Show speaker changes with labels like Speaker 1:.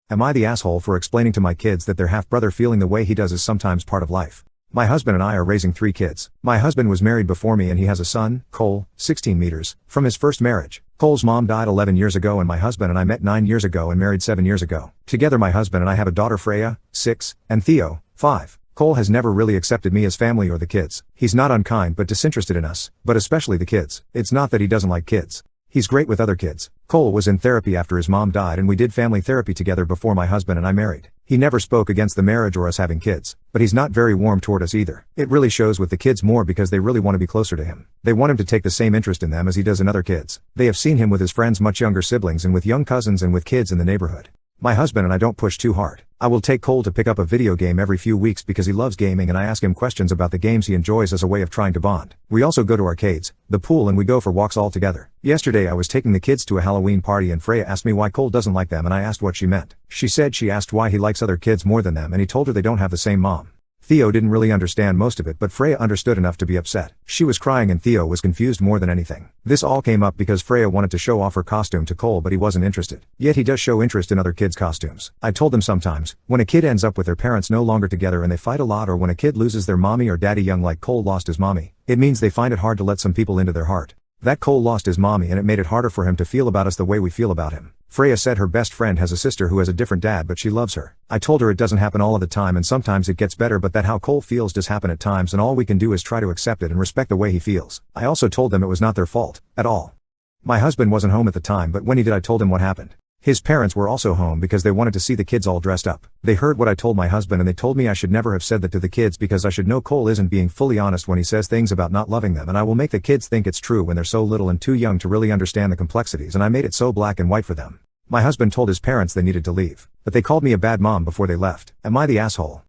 Speaker 1: Am I the asshole for explaining to my kids that their half-brother feeling the way he does is sometimes part of life? My husband and I are raising 3 kids. My husband was married before me and he has a son, Cole, 16 meters, from his first marriage. Cole's mom died 11 years ago and my husband and I met 9 years ago and married 7 years ago. Together my husband and I have a daughter Freya, 6, and Theo, 5. Cole has never really accepted me as family or the kids. He's not unkind but disinterested in us, but especially the kids. It's not that he doesn't like kids. He's great with other kids. Cole was in therapy after his mom died and we did family therapy together before my husband and I married. He never spoke against the marriage or us having kids, but he's not very warm toward us either. It really shows with the kids more because they really want to be closer to him. They want him to take the same interest in them as he does in other kids. They have seen him with his friends' much younger siblings and with young cousins and with kids in the neighborhood. My husband and I don't push too hard. I will take Cole to pick up a video game every few weeks because he loves gaming and I ask him questions about the games he enjoys as a way of trying to bond. We also go to arcades, the pool and we go for walks all together. Yesterday I was taking the kids to a Halloween party and Freya asked me why Cole doesn't like them and I asked what she meant. She said she asked why he likes other kids more than them and he told her they don't have the same mom. Theo didn't really understand most of it but Freya understood enough to be upset. She was crying and Theo was confused more than anything. This all came up because Freya wanted to show off her costume to Cole but he wasn't interested. Yet he does show interest in other kids' costumes. I told them sometimes, when a kid ends up with their parents no longer together and they fight a lot or when a kid loses their mommy or daddy young like Cole lost his mommy, it means they find it hard to let some people into their heart. That Cole lost his mommy and it made it harder for him to feel about us the way we feel about him. Freya said her best friend has a sister who has a different dad but she loves her. I told her it doesn't happen all of the time and sometimes it gets better but that how Cole feels does happen at times and all we can do is try to accept it and respect the way he feels. I also told them it was not their fault, at all. My husband wasn't home at the time but when he did I told him what happened. His parents were also home because they wanted to see the kids all dressed up. They heard what I told my husband and they told me I should never have said that to the kids because I should know Cole isn't being fully honest when he says things about not loving them and I will make the kids think it's true when they're so little and too young to really understand the complexities and I made it so black and white for them. My husband told his parents they needed to leave, but they called me a bad mom before they left. Am I the asshole?